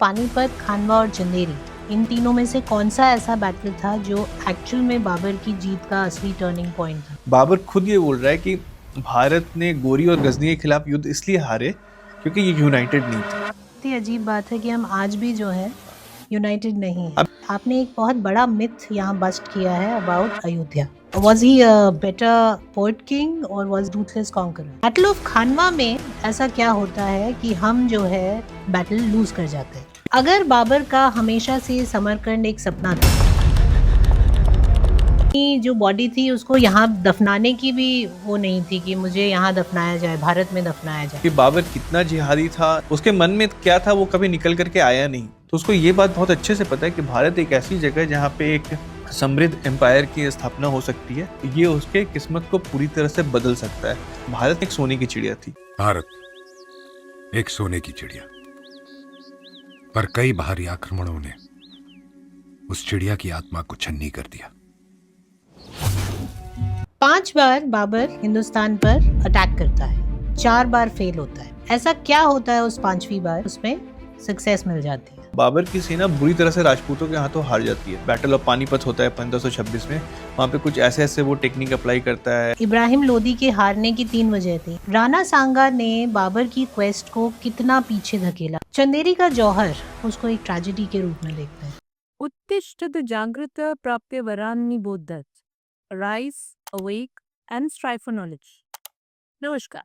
पानीपत, खानवा और चंदेरी, इन तीनों में से कौन सा ऐसा बैटल था जो एक्चुअल में बाबर की जीत का असली टर्निंग पॉइंट था? बाबर खुद ये बोल रहा है कि भारत ने गोरी और गजनी के खिलाफ युद्ध इसलिए हारे क्योंकि ये यूनाइटेड नहीं थे। इतनी अजीब बात है कि हम आज भी जो है यूनाइटेड नहीं है। अब आपने एक बहुत बड़ा मिथ यहाँ बस्ट किया है about Ayodhya. Was he a better poet king or was ruthless conqueror? Battle of Khanwa में ऐसा क्या होता है कि हम जो है बैटल लूज कर जाते हैं? अगर बाबर का हमेशा से समरकंद एक सपना था, की जो बॉडी थी उसको यहाँ दफनाने की भी वो नहीं थी कि मुझे यहाँ दफनाया जाए, भारत में दफनाया जाए। कि बाबर कितना जिहादी था, उसके मन में क्या था वो कभी निकल करके आया नहीं। तो उसको ये बात बहुत अच्छे से पता है कि भारत एक ऐसी जगह है जहाँ पे एक समृद्ध एम्पायर की स्थापना हो सकती है। ये उसके किस्मत को पूरी तरह से बदल सकता है। भारत एक सोने की चिड़िया थी। भारत एक सोने की चिड़िया, पर कई बाहरी आक्रमणों ने उस चिड़िया की आत्मा को छन्नी कर दिया। 5 बार बाबर हिंदुस्तान पर अटैक करता है, 4 बार फेल होता है। ऐसा क्या होता है उस 5वीं बार उसमें सक्सेस मिल जाती है? बाबर की सेना बुरी तरह से राजपूतों के हाथों हार जाती है। बैटल ऑफ पानीपत होता है 1526 में। वहाँ पे कुछ ऐसे वो टेक्निक अप्लाई करता है। इब्राहिम लोदी के हारने की 3 वजह थी। राणा सांगा ने बाबर की क्वेस्ट को कितना पीछे धकेला? चंदेरी का जौहर उसको एक ट्रेजेडी के रूप में देखते हैं। उत्तिष्ठत जागृत प्राप्य वरान्नि बोधत, rise awake and strive for knowledge. नमस्कार।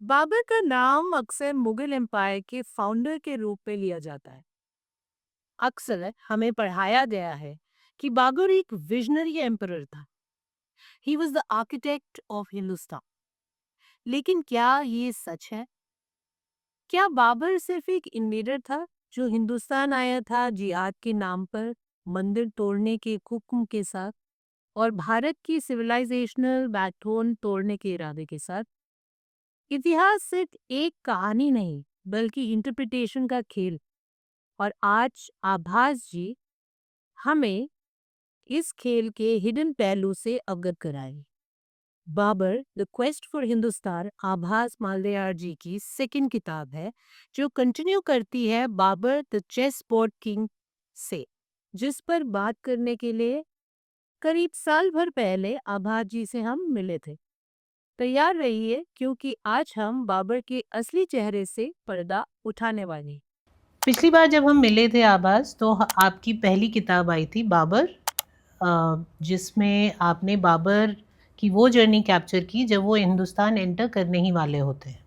बाबर का नाम अक्सर मुगल एम्पायर के फाउंडर के रूप में लिया जाता है। अक्सर हमें पढ़ाया गया है कि बाबर एक विजनरी एम्परर था। He was the architect of Hindustan. लेकिन क्या ये सच है? क्या बाबर सिर्फ एक इन्वेडर था जो हिंदुस्तान आया था जिहाद के नाम पर, मंदिर तोड़ने के हुक्म के साथ और भारत की सिविलाइजेशनल बैकबोन तोड़ने के इरादे के साथ? इतिहास सिर्फ एक कहानी नहीं बल्कि इंटरप्रिटेशन का खेल। और आज आभास जी हमें इस खेल के हिडन पहलू से अवगत कराएंगे। Babur the quest for Hindustan Abhas Maldahiyar जी की सेकंड किताब है, जो कंटिन्यू करती है Babur the chessboard king से, जिस पर बात करने के लिए करीब साल भर पहले आभास जी से हम मिले थे। तैयार रहिए क्योंकि आज हम बाबर के असली चेहरे से पर्दा उठाने वाले हैं। पिछली बार जब हम मिले थे आबाज, तो आपकी पहली किताब आई थी बाबर, जिसमें आपने बाबर की वो जर्नी कैप्चर की जब वो हिंदुस्तान एंटर करने ही वाले होते हैं।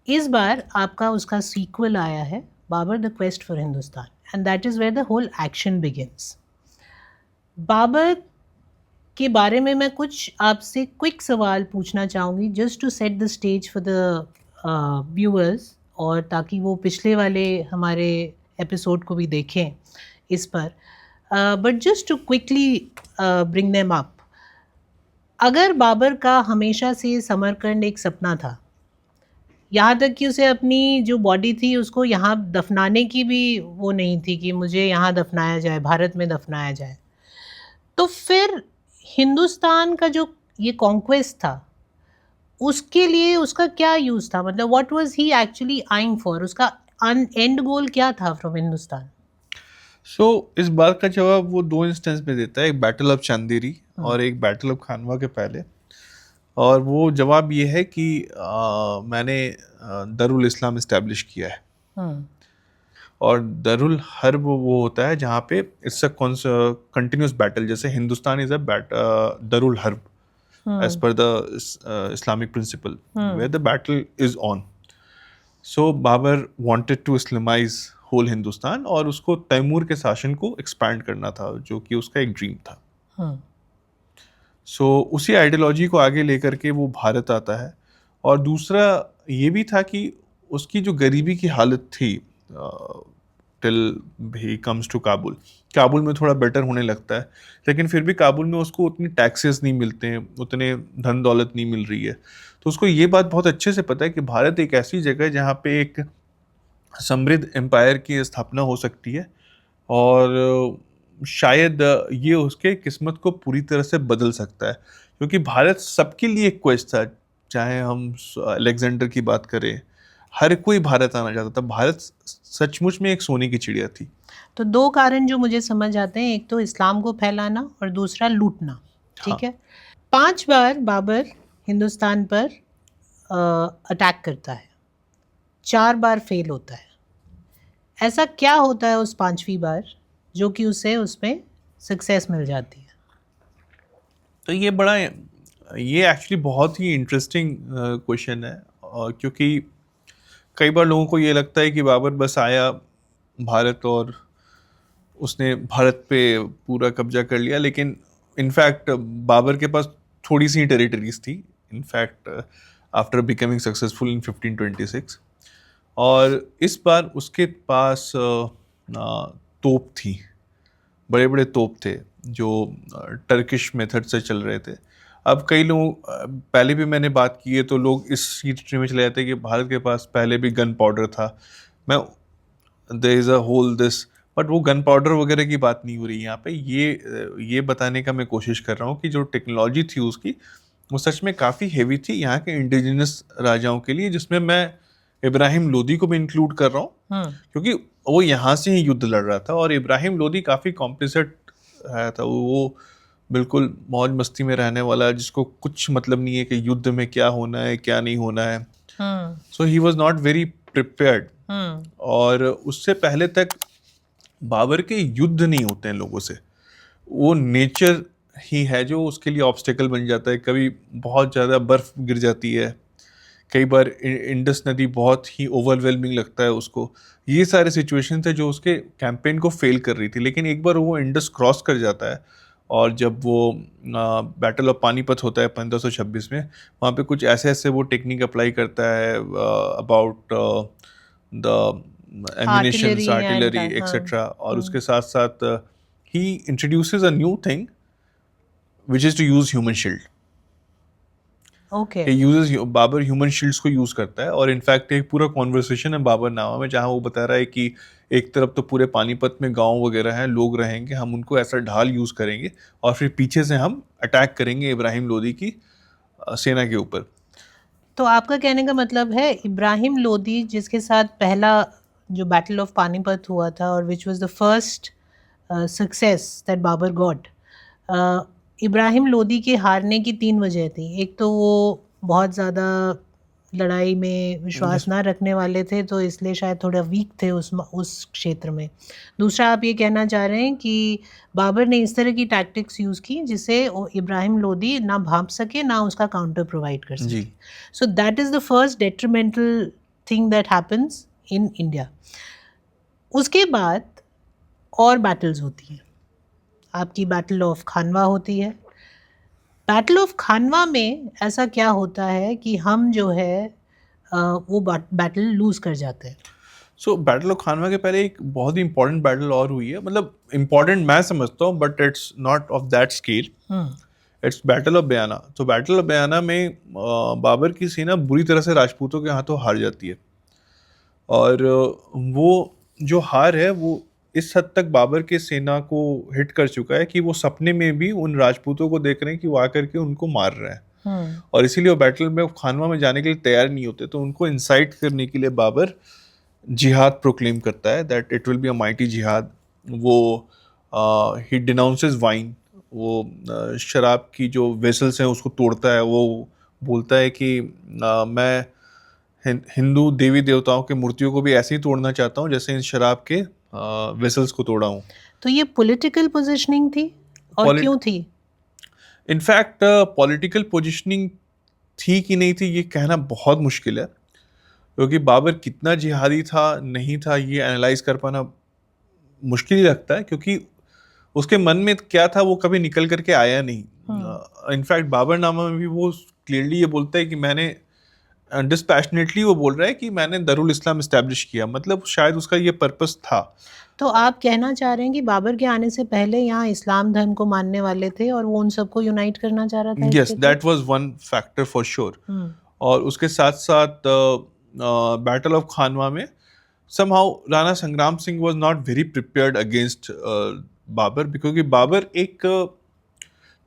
इस बार आपका उसका सीक्वल आया है, Babur the quest for Hindustan, and that is where the whole action begins. Babur के बारे में मैं कुछ आपसे क्विक सवाल पूछना चाहूँगी, just to set the stage for the viewers, और ताकि वो पिछले वाले हमारे एपिसोड को भी देखें इस पर, but just to quickly bring them up. अगर बाबर का हमेशा से समरकंद एक सपना था, यहाँ तक कि उसे अपनी जो बॉडी थी उसको यहाँ दफनाने की भी वो नहीं थी कि मुझे यहाँ दफनाया जाए, भारत में दफनाया जाए, तो फिर हिंदुस्तान का जो ये कॉन्क्वेस्ट था उसके लिए उसका क्या यूज़ था? मतलब what was he actually eyeing for? उसका एंड गोल क्या था फ्रॉम हिंदुस्तान? इस बात का जवाब वो 2 इंस्टेंस में देता है, एक बैटल ऑफ चंदेरी और एक बैटल ऑफ खानवा के पहले। और वो जवाब ये है कि मैंने दरुल इस्लाम इस्टेब्लिश किया है। और दरुल हर्ब वो होता है जहाँ पे इट्स अ कंटिन्यूस बैटल, जैसे हिंदुस्तान इज अ दरुल हर्ब as per the Islamic principle where the battle is on. So Babur wanted to Islamize whole Hindustan और उसको तैमूर के शासन को एक्सपैंड करना था, जो कि उसका एक ड्रीम था। उसी आइडियोलॉजी को आगे लेकर के वो भारत आता है। और दूसरा ये भी था कि उसकी जो गरीबी की हालत थी till he comes to Kabul, Kabul में थोड़ा बेटर होने लगता है, लेकिन फिर भी काबुल में उसको उतनी टैक्सेस नहीं मिलते हैं, उतने धन दौलत नहीं मिल रही है। तो उसको ये बात बहुत अच्छे से पता है कि भारत एक ऐसी जगह है जहाँ पे एक समृद्ध एम्पायर की स्थापना हो सकती है, और शायद ये उसके किस्मत को पूरी तरह से बदल सकता है, क्योंकि भारत सबके लिए एक क्वेस्ट था। चाहे हम अलेक्जेंडर की बात करें, हर कोई भारत आना चाहता था। भारत सचमुच में एक सोने की चिड़िया थी। तो दो कारण जो मुझे समझ आते हैं, एक तो इस्लाम को फैलाना और दूसरा लूटना, ठीक है। 5 बार बाबर हिंदुस्तान पर अटैक करता है, 4 बार फेल होता है। ऐसा क्या होता है उस 5वीं बार जो कि उसे उसमें सक्सेस मिल जाती है? तो ये एक्चुअली बहुत ही इंटरेस्टिंग क्वेश्चन है, क्योंकि कई बार लोगों को ये लगता है कि बाबर बस आया भारत और उसने भारत पे पूरा कब्जा कर लिया, लेकिन इनफैक्ट बाबर के पास थोड़ी सी टेरिटरीज थी in fact after becoming successful in 1526। और इस बार उसके पास तोप थी, बड़े बड़े तोप थे जो टर्किश मेथड से चल रहे थे। अब कई लोग पहले भी मैंने बात की है तो लोग इस हिस्ट्री में चले जाते हैं कि भारत के पास पहले भी गन पाउडर था। मैं there is a whole this, but वो गन पाउडर वगैरह की बात नहीं हो रही यहाँ पे। ये बताने का मैं कोशिश कर रहा हूँ कि जो टेक्नोलॉजी थी उसकी, वो सच में काफ़ी हेवी थी यहाँ के इंडिजिनस राजाओं के लिए, जिसमें मैं इब्राहिम लोदी को भी इंक्लूड कर रहा हूँ, क्योंकि वो यहाँ से ही युद्ध लड़ रहा था। और इब्राहिम लोदी काफ़ी कॉम्प्लिसेट था, वो बिल्कुल मौज मस्ती में रहने वाला, जिसको कुछ मतलब नहीं है कि युद्ध में क्या होना है क्या नहीं होना है। So he was not very prepared. और उससे पहले तक बाबर के युद्ध नहीं होते हैं लोगों से, वो नेचर ही है जो उसके लिए ऑब्स्टेकल बन जाता है। कभी बहुत ज़्यादा बर्फ गिर जाती है, कई बार इंडस नदी बहुत ही ओवरवेलमिंग लगता है उसको। ये सारे सिचुएशन थे जो उसके कैंपेन को फेल कर रही थी। लेकिन एक बार वो इंडस क्रॉस कर जाता है, और जब वो बैटल ऑफ पानीपत होता है 1526 में, वहाँ पे कुछ ऐसे ऐसे वो टेक्निक अप्लाई करता है about the ammunitions, artillery etcetera. और उसके साथ साथ ही introduces a new thing which is to use human shield. Okay. Babur human shields को यूज करता है। और इनफैक्ट एक पूरा कॉन्वर्सेशन है बाबरनामा में जहाँ वो बता रहा है कि एक तरफ तो पूरे पानीपत में गांव वगैरह हैं, लोग रहेंगे, हम उनको ऐसा ढाल यूज करेंगे और फिर पीछे से हम अटैक करेंगे इब्राहिम लोदी की सेना के ऊपर। तो आपका कहने का मतलब है इब्राहिम लोदी, जिसके साथ पहला जो बैटल ऑफ पानीपत हुआ था और which was the first success that Babur got, Ibrahim Lodi के हारने की 3 वजह थी। एक तो वो बहुत ज़्यादा लड़ाई में विश्वास ना रखने वाले थे, तो इसलिए शायद थोड़ा वीक थे उस क्षेत्र में। दूसरा, आप ये कहना चाह रहे हैं कि बाबर ने इस तरह की टैक्टिक्स यूज़ की जिससे इब्राहिम लोदी ना भाप सके ना उसका काउंटर प्रोवाइड कर सके। जी। So that is the first detrimental thing that happens in India. उसके बाद और बैटल्स होती हैं। आपकी बैटल ऑफ खानवा होती है। बैटल ऑफ खानवा में ऐसा क्या होता है कि हम जो है वो बैटल लूज कर जाते हैं? सो बैटल ऑफ खानवा के पहले एक बहुत ही इंपॉर्टेंट बैटल और हुई है, मतलब इंपॉर्टेंट मैं समझता हूँ, but it's not of that scale. It's battle of Bayana. तो बैटल ऑफ बयाना में बाबर की सेना बुरी तरह से राजपूतों के हाथों हार जाती है। और वो जो हार है वो इस हद तक बाबर की सेना को हिट कर चुका है कि वो सपने में भी उन राजपूतों को देख रहे हैं कि वो आकर के उनको मार रहे हैं। और इसीलिए वो बैटल में खानवा में जाने के लिए तैयार नहीं होते। तो उनको इंसाइट करने के लिए बाबर जिहाद प्रोक्लेम करता है, that it will be a mighty जिहाद। वो ही डिनाउंसेस वाइन, वो शराब की जो वेसल्स हैं उसको तोड़ता है। वो बोलता है कि मैं हिंदू देवी देवताओं के मूर्तियों को भी ऐसे ही तोड़ना चाहता हूँ जैसे इन शराब के वेसल्स को तोड़ा हूँ। तो ये पॉलिटिकल पोजीशनिंग थी और क्यों थी? इनफैक्ट पॉलिटिकल पोजीशनिंग थी कि नहीं थी ये कहना बहुत मुश्किल है, क्योंकि बाबर कितना जिहादी था नहीं था ये एनालाइज कर पाना मुश्किल ही लगता है, क्योंकि उसके मन में क्या था वो कभी निकल करके आया नहीं। इनफैक्ट बाबरनामा में भी वो क्लियरली ये बोलता है कि मैंने डिस्पैशनेटली वो बोल रहा है कि मैंने दरुल इस्लाम इस्टेब्लिश किया, मतलब शायद उसका ये पर्पस था। तो आप कहना चाह रहे हैं कि बाबर के आने से पहले यहाँ इस्लाम धर्म को मानने वाले थे और वो उन सबको यूनाइट करना चाह रहा था? Yes, that was one factor for sure. और उसके साथ साथ बैटल ऑफ खानवा में somehow Rana Sangram Singh was not very prepared against Babur, क्योंकि बाबर एक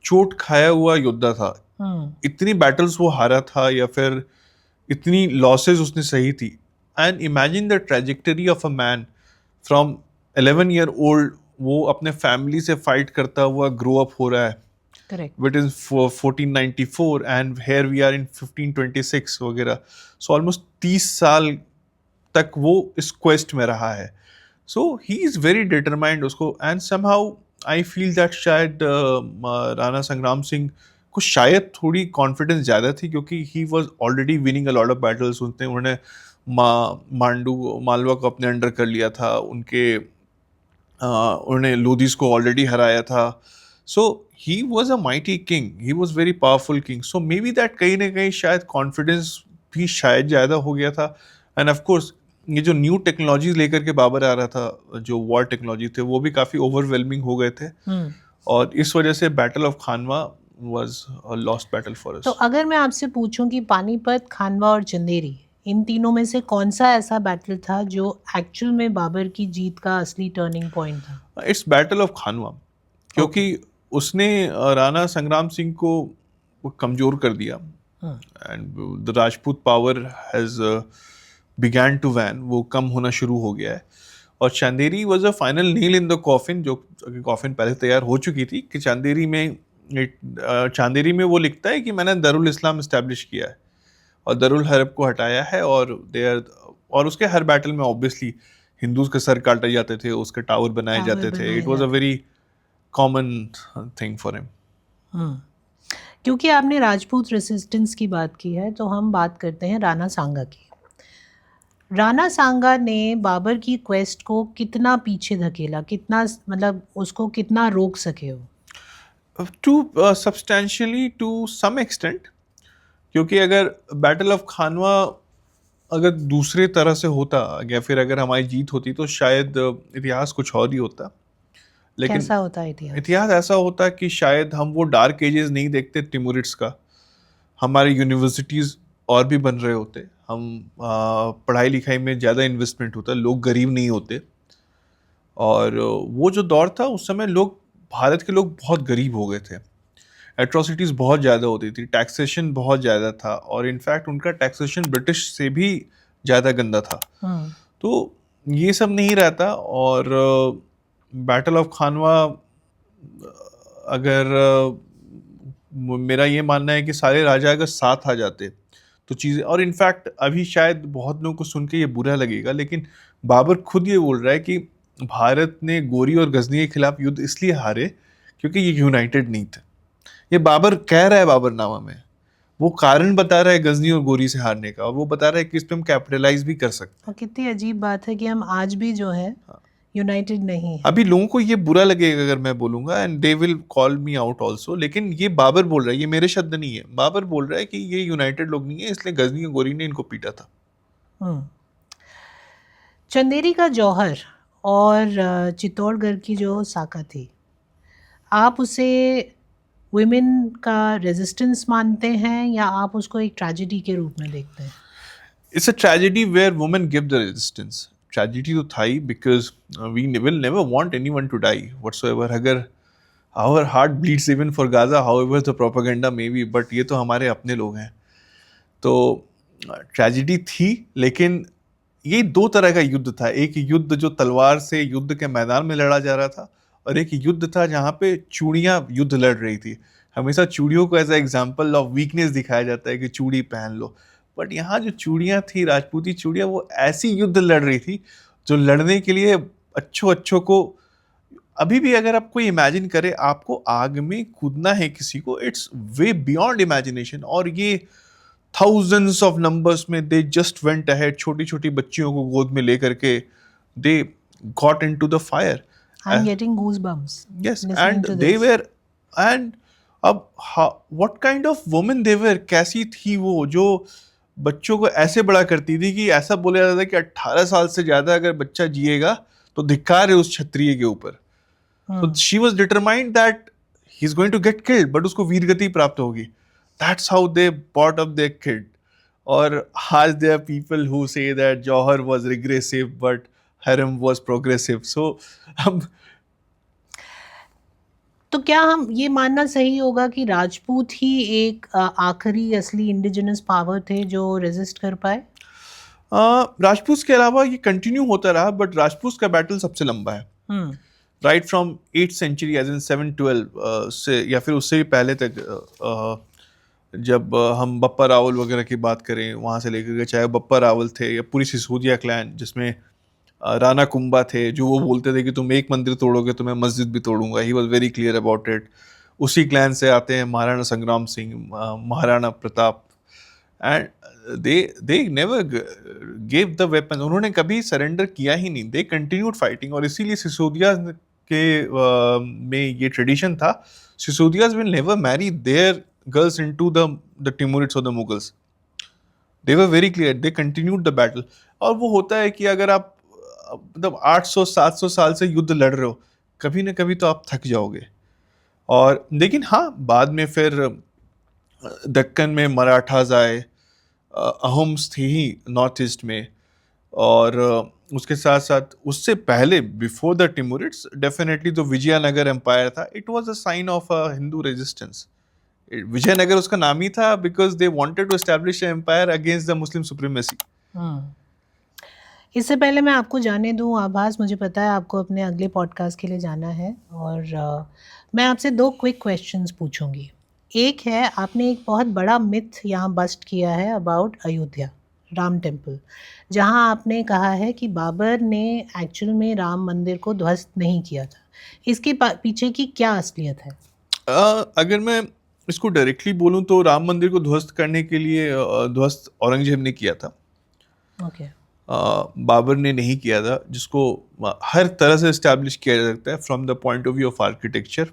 चोट खाया हुआ योद्धा था। इतनी बैटल्स वो हारा था या फिर इतनी लॉसेस उसने सही थी, and imagine the trajectory of a man from 11 year old, वो अपने फैमिली से फाइट करता हुआ ग्रो अप हो रहा है correct. It is 1494 and here we are in 1526 वगैरह. सो ऑलमोस्ट 30 साल तक वो इस क्वेस्ट में रहा है. So he is very determined उसको. And somehow I feel that शायद राणा संग्राम सिंह को शायद थोड़ी कॉन्फिडेंस ज़्यादा थी, क्योंकि he was already winning a lot of battles. उन्होंने मालवा को अपने अंडर कर लिया था, उन्होंने लोधीस को ऑलरेडी हराया था. So he was a mighty king, he was very powerful king. So maybe that कहीं ना कहीं शायद कॉन्फिडेंस भी शायद ज़्यादा हो गया था. एंड ऑफ कोर्स ये जो न्यू टेक्नोलॉजीज लेकर के बाबर आ रहा था, जो वॉर टेक्नोलॉजी थे, वो भी काफ़ी ओवरवेलमिंग हो गए थे. और इस वजह से battle of Khanwa was a lost battle for us. तो अगर मैं आपसे पूछूं कि पानीपत, खानवा और चंदेरी, इन तीनों में से कौन सा ऐसा बैटल था जो एक्चुअल में बाबर की जीत का असली टर्निंग पॉइंट था? इट्स बैटल ऑफ खानवा, क्योंकि उसने राणा संग्राम सिंह को कमजोर कर दिया. And the Rajput power has began to wane, वो कम होना शुरू हो गया है. और Chanderi was a final nail in the coffin, जो कॉफिन पहले तैयार हो चुकी थी कि चांदेरी में वो लिखता है कि मैंने दरुल इस्लाम इस्टेब्लिश किया है और दरुल हरब को हटाया है. और उसके हर बैटल में ऑब्वियसली हिंदूज के सर काटे जाते थे, उसके टावर बनाए जाते थे. It was a very common thing for him. क्योंकि आपने राजपूत रेसिस्टेंस की बात की है, तो हम बात करते हैं राणा सांगा की. राणा सांगा ने बाबर की क्वेस्ट को कितना पीछे धकेला, कितना मतलब उसको कितना रोक सके वो? To substantially, to some extent. क्योंकि अगर बैटल ऑफ खानवा अगर दूसरे तरह से होता या फिर अगर हमारी जीत होती तो शायद इतिहास कुछ और ही होता. लेकिन कैसा होता है इतिहास? इतिहास ऐसा होता कि शायद हम वो डार्क एजेस नहीं देखते तिमुरिड्स का. हमारे यूनिवर्सिटीज़ और भी बन रहे होते, हम पढ़ाई लिखाई में ज़्यादा इन्वेस्टमेंट होता, लोग गरीब नहीं होते. और वो जो दौर था उस समय भारत के लोग बहुत गरीब हो गए थे. एट्रोसिटीज़ बहुत ज़्यादा होती थी, टैक्सेशन बहुत ज़्यादा था, और इनफैक्ट उनका टैक्सेशन ब्रिटिश से भी ज़्यादा गंदा था. तो ये सब नहीं रहता. और बैटल ऑफ खानवा, अगर मेरा ये मानना है कि सारे राजा अगर साथ आ जाते तो चीज़ें, और इनफैक्ट अभी शायद बहुत लोगों को सुन के ये बुरा लगेगा, लेकिन बाबर खुद ये बोल रहा है कि भारत ने गोरी और गजनी के खिलाफ युद्ध इसलिए हारे क्योंकि ये यूनाइटेड नहीं थे. ये बाबर कह रहा है बाबरनामा में, वो कारण बता रहा है गजनी और गोरी से हारने का, और वो बता रहा है कि इस पर हम कैपिटलाइज भी कर सकते हैं. और कितनी अजीब बात है कि हम आज भी जो है यूनाइटेड नहीं है. अभी लोगों को ये बुरा लगेगा अगर मैं बोलूंगा, and they will call me out also, लेकिन ये बाबर बोल रहा है, ये मेरे शब्द नहीं है. बाबर बोल रहा है कि ये यूनाइटेड लोग नहीं है, इसलिए गजनी और गोरी ने इनको पीटा था. चंदेरी का जौहर और चित्तौड़गढ़ की जो साका थी, आप उसे वुमेन का रेजिस्टेंस मानते हैं या आप उसको एक ट्रेजेडी के रूप में देखते हैं? It's a tragedy where women give the resistance. Tragedy तो था ही, because we will never want anyone to die whatsoever. अगर our heart bleeds even for Gaza, however the propaganda may be, but ये तो हमारे अपने लोग हैं. तो ट्रेजेडी थी, लेकिन ये दो तरह का युद्ध था. एक युद्ध जो तलवार से युद्ध के मैदान में लड़ा जा रहा था, और एक युद्ध था जहाँ पे चूड़ियाँ युद्ध लड़ रही थी. हमेशा चूड़ियों को as a example of weakness दिखाया जाता है कि चूड़ी पहन लो, बट यहाँ जो चूड़ियाँ थी, राजपूती चूड़ियाँ, वो ऐसी युद्ध लड़ रही थी जो लड़ने के लिए अच्छों को, अभी भी अगर आप कोई इमेजिन करे आपको आग में कूदना है किसी को, इट्स वे बियॉन्ड इमेजिनेशन. और ये thousands of numbers में they just went ahead, छोटी छोटी बच्चियों को गोद में लेकर के they got into the fire. I'm getting goosebumps. Yes, listening and to they this. were, and अब what kind of women they were, कैसी थी वो जो बच्चों को ऐसे बड़ा करती थी कि ऐसा बोला जाता था कि 18 साल से ज्यादा अगर बच्चा जिएगा तो धिक्कार है उस क्षत्रिय के ऊपर. So she was determined that he's going to get killed, but उसको वीरगति प्राप्त होगी. That's how they brought up their kid. और आज there are people who say that Jauhar was regressive but Harem was progressive. So तो क्या हम ये मानना सही होगा कि राजपूत ही एक आखिरी असली इंडिजिनस पावर थे जो रेजिस्ट कर पाए? राजपूत के अलावा ये कंटिन्यू होता रहा, बट राजपूत का बैटल सबसे लंबा है, hmm right from 8th century as in 712 से, या फिर उससे भी पहले तक। जब हम बप्पा रावल वगैरह की बात करें, वहाँ से लेकर के चाहे बप्पा रावल थे या पूरी सिसोदिया क्लैन, जिसमें राणा कुंभा थे, जो वो बोलते थे कि तुम एक मंदिर तोड़ोगे तो मैं मस्जिद भी तोड़ूंगा। He was very clear about it. उसी क्लैन से आते हैं Maharana Sangram Singh, Maharana Pratap, and they never gave the weapon. उन्होंने कभी सरेंडर किया ही नहीं, दे कंटिन्यूड फाइटिंग। और इसीलिए सिसोदिया के में ये ट्रेडिशन था, Sisodias will never marry their girls into the Timurids और the Mughals. They were very clear, they continued the battle. और वो होता है कि अगर आप मतलब 800-700 साल से युद्ध लड़ रहे हो, कभी ना कभी तो आप थक जाओगे। और लेकिन हाँ, बाद में फिर दक्कन में मराठाज आए, अहोम्स थे ही नॉर्थ ईस्ट में, और उसके साथ साथ उससे पहले बिफोर द टिमुरिड्स डेफिनेटली तो विजयनगर एम्पायर था। It was a sign of a Hindu resistance. Vijayanagara उसका नाम ही था because they wanted to establish empire against the Muslim supremacy. Hmm इससे पहले मैं आपको जाने दूं आभास, मुझे पता है आपको अपने अगले पॉडकास्ट के लिए जाना है, और मैं आपसे 2 क्विक क्वेश्चंस पूछूंगी। एक है, आपने एक बहुत बड़ा मिथ यहाँ बस्ट किया है अबाउट अयोध्या राम टेम्पल, जहाँ आपने कहा है कि बाबर ने एक्चुअल में राम मंदिर को ध्वस्त नहीं किया था। इसके पीछे की क्या असलियत है? अगर मैं इसको डायरेक्टली बोलूं तो राम मंदिर को ध्वस्त करने के लिए ध्वस्त औरंगजेब ने किया था, ओके। बाबर ने नहीं किया था, जिसको हर तरह से इस्टेब्लिश किया जा सकता है from the point of view of architecture.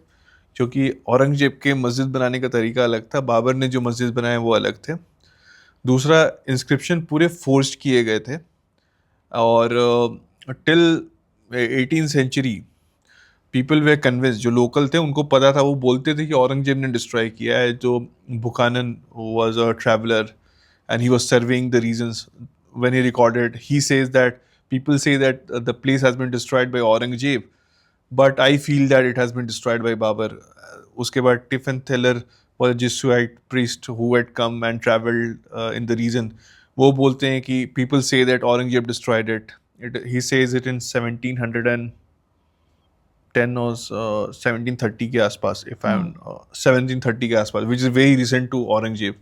क्योंकि औरंगजेब के मस्जिद बनाने का तरीका अलग था, बाबर ने जो मस्जिद बनाए वो अलग थे। दूसरा, इंस्क्रिप्शन पूरे फोर्स्ड किए गए थे, और टिल 18th सेंचुरी पीपल वे कन्विंस, जो लोकल थे उनको पता था, वो बोलते थे कि औरंगजेब ने डिस्ट्रॉय किया है। जो Buchanan was a traveller and he was serving the reasons when he recorded. He says that people say that the place has been destroyed by Aurangzeb, but I feel that it has been destroyed by Babur. उसके बाद Tiffin Thaler was a Jesuit priest who had come and traveled in the region. वो बोलते हैं कि people say that Aurangzeb destroyed it. He says it in 1710 or 1730 के आसपास, if I'm 1730 के आसपास, which is very recent to Aurangzeb.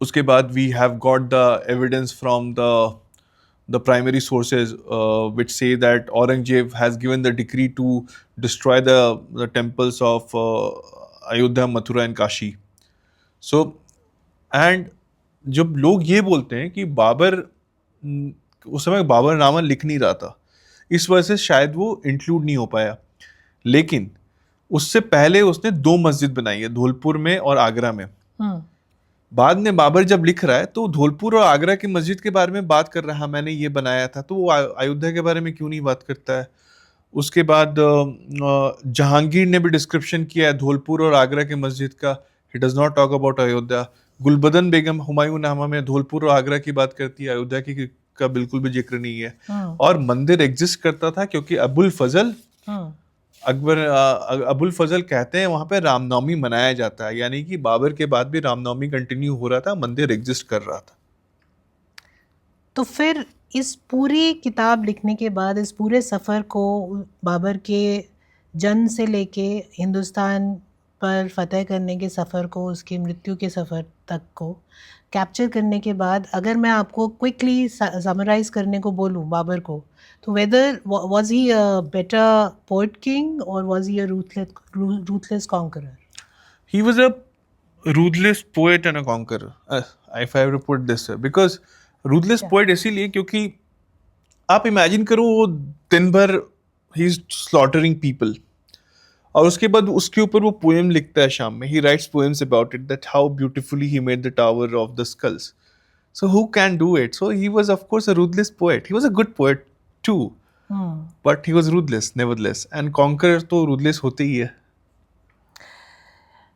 उसके बाद we have got the evidence from the primary sources which say that Aurangzeb has given the decree to destroy the temples of Ayodhya, Mathura and Kashi. So, and जब लोग ये बोलते हैं कि बाबर उस समय बाबर नामा लिख नहीं रहा था, इस वजह से शायद वो इंक्लूड नहीं हो पाया। लेकिन उससे पहले उसने 2 मस्जिद बनाई है, धौलपुर में और आगरा में। बाद में बाबर जब लिख रहा है तो धौलपुर और आगरा की मस्जिद के बारे में बात कर रहा है, मैंने ये बनाया था, तो वो अयोध्या के बारे में क्यों नहीं बात करता है? उसके बाद जहांगीर ने भी डिस्क्रिप्शन किया है धौलपुर और आगरा की मस्जिद का, he does not talk about Ayodhya. Gulbadan Begum Humayun Nama में धौलपुर और आगरा की बात करती है, अयोध्या की का बिल्कुल भी जिक्र नहीं है। और मंदिर एग्जिस्ट करता था क्योंकि अबुल फजल अबुल फजल कहते हैं वहां पे रामनवमी मनाया जाता है, यानी कि बाबर के बाद भी रामनवमी कंटिन्यू हो रहा था, मंदिर एग्जिस्ट कर रहा था। तो फिर इस पूरी किताब लिखने के बाद, इस पूरे सफ़र को, बाबर के जन्म से लेके हिंदुस्तान पर फतेह करने के सफ़र को, उसकी मृत्यु के सफ़र तक को कैप्चर करने के बाद, अगर मैं आपको क्विकली समराइज करने को बोलूँ बाबर को, तो weather was he a better poet king or was he a ruthless conqueror? He was a ruthless poet and a conqueror, if I have to put this way, because ruthless poet इसीलिए क्योंकि आप imagine करो वो दिन भर he is slaughtering people, और उसके बाद उसके ऊपर वो पोएम लिखता है शाम में। He writes poems about it, that how beautifully he made the tower of the skulls. So who can do it? So he was of course a ruthless poet. He was a good poet too, but he was ruthless nevertheless, and conqueror तो ruthless होते ही है।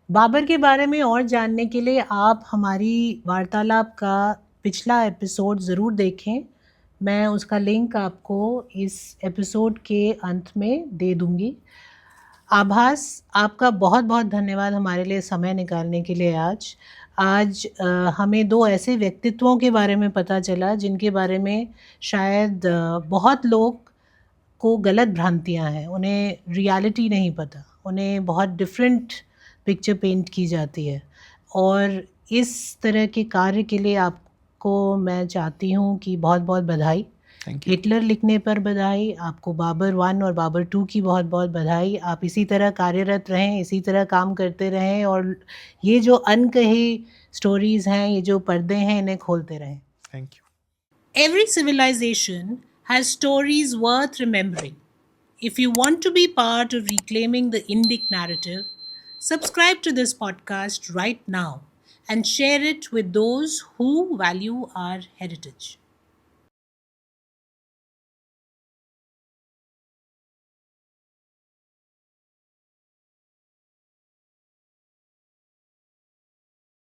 बाबर के बारे में और जानने के लिए आप हमारी वार्तालाप का पिछला एपिसोड ज़रूर देखें। मैं उसका लिंक आपको इस एपिसोड के अंत में दे दूंगी। आभास, आपका बहुत बहुत धन्यवाद हमारे लिए समय निकालने के लिए आज। आज हमें दो ऐसे व्यक्तित्वों के बारे में पता चला जिनके बारे में शायद बहुत लोग को गलत भ्रांतियाँ हैं, उन्हें रियलिटी नहीं पता, उन्हें बहुत डिफरेंट पिक्चर पेंट की जाती है। और इस तरह के कार्य के लिए आपको मैं चाहती हूँ कि बहुत बहुत बधाई। Thank you. हिटलर लिखने पर बधाई, आपको बाबर 1 और बाबर 2 की बहुत बहुत बधाई। आप इसी तरह कार्यरत रहें, इसी तरह काम करते रहें और ये जो अनकही स्टोरीज़ हैं, ये जो पर्दे हैं, इन्हें खोलते रहें। Thank you. Every civilization has stories worth remembering. If you want to be part of reclaiming the Indic narrative, subscribe to this podcast right now and share it with those who value our heritage.